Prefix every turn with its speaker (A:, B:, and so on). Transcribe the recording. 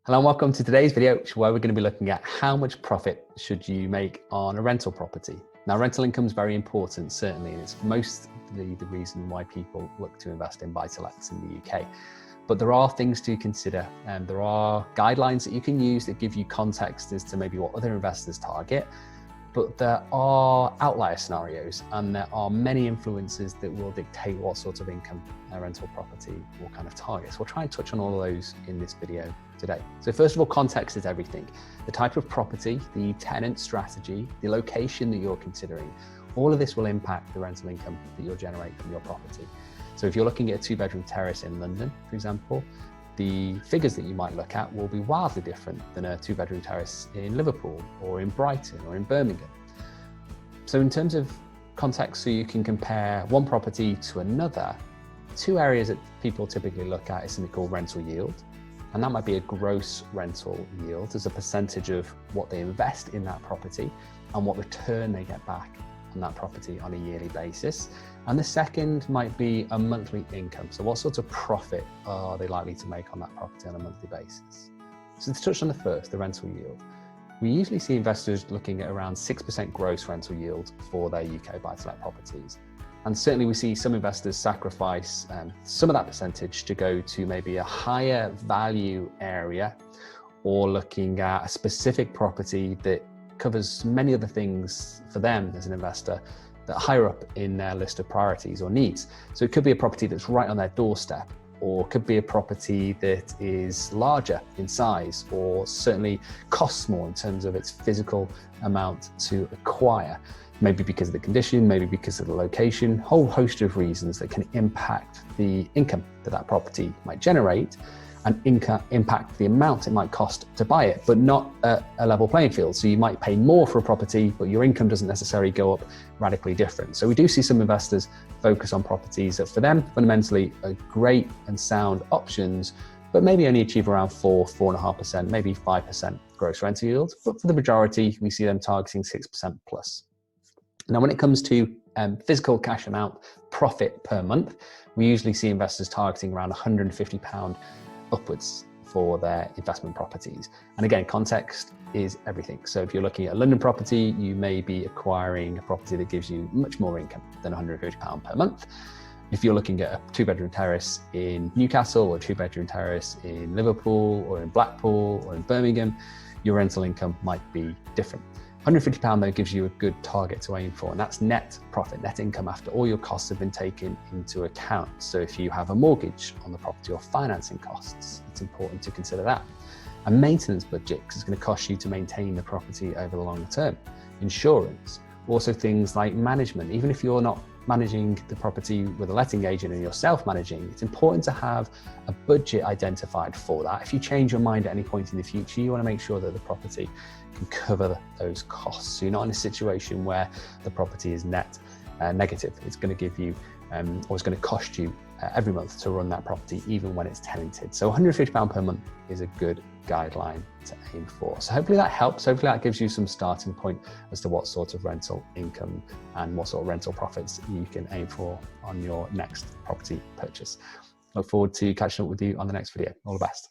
A: Hello and welcome to today's video, where we're going to be looking at how much profit should you make on a rental property. Now, rental income is very important, certainly, and it's mostly the reason why people look to invest in buy-to-lets in the UK. But there are things to consider, and there are guidelines that you can use that give you context as to maybe what other investors target. But there are outlier scenarios, and there are many influences that will dictate what sort of income a rental property will kind of target. So we'll try and touch on all of those in this video today. So first of all, context is everything. The type of property, the tenant strategy, the location that you're considering, all of this will impact the rental income that you'll generate from your property. So if you're looking at a 2-bedroom terrace in London, for example, the figures that you might look at will be wildly different than a 2-bedroom terrace in Liverpool or in Brighton or in Birmingham. So in terms of context, so you can compare one property to another, two areas that people typically look at is something called rental yield. And that might be a gross rental yield as a percentage of what they invest in that property and what return they get back on that property on a yearly basis. And the second might be a monthly income. So what sort of profit are they likely to make on that property on a monthly basis? So to touch on the first, the rental yield, we usually see investors looking at around 6% gross rental yield for their UK buy-to-let properties. And certainly we see some investors sacrifice some of that percentage to go to maybe a higher value area, or looking at a specific property that covers many other things for them as an investor that are higher up in their list of priorities or needs. So it could be a property that's right on their doorstep, or could be a property that is larger in size, or certainly costs more in terms of its physical amount to acquire. Maybe because of the condition, maybe because of the location, whole host of reasons that can impact the income that that property might generate and impact the amount it might cost to buy it, but not a level playing field. So you might pay more for a property, but your income doesn't necessarily go up radically different. So we do see some investors focus on properties that for them fundamentally are great and sound options, but maybe only achieve around 4.5%, maybe 5% gross rental yield. But for the majority, we see them targeting 6% plus. Now, when it comes to physical cash amount profit per month, we usually see investors targeting around £150 upwards for their investment properties. And again, context is everything. So if you're looking at a London property, you may be acquiring a property that gives you much more income than £150 per month. If you're looking at a 2-bedroom terrace in Newcastle, or a 2-bedroom terrace in Liverpool or in Blackpool or in Birmingham, your rental income might be different. £150 though gives you a good target to aim for, and that's net profit, net income after all your costs have been taken into account. So if you have a mortgage on the property or financing costs, it's important to consider that. A maintenance budget, because it's going to cost you to maintain the property over the longer term. Insurance, also things like management. Even if you're not managing the property with a letting agent and you're self-managing, it's important to have a budget identified for that. If you change your mind at any point in the future, you want to make sure that the property can cover those costs. So you're not in a situation where the property is net negative. It's going to give you, or it's going to cost you every month to run that property, even when it's tenanted. So £150 per month is a good guideline to aim for. So hopefully that helps. Hopefully that gives you some starting point as to what sort of rental income and what sort of rental profits you can aim for on your next property purchase. Look forward to catching up with you on the next video. All the best.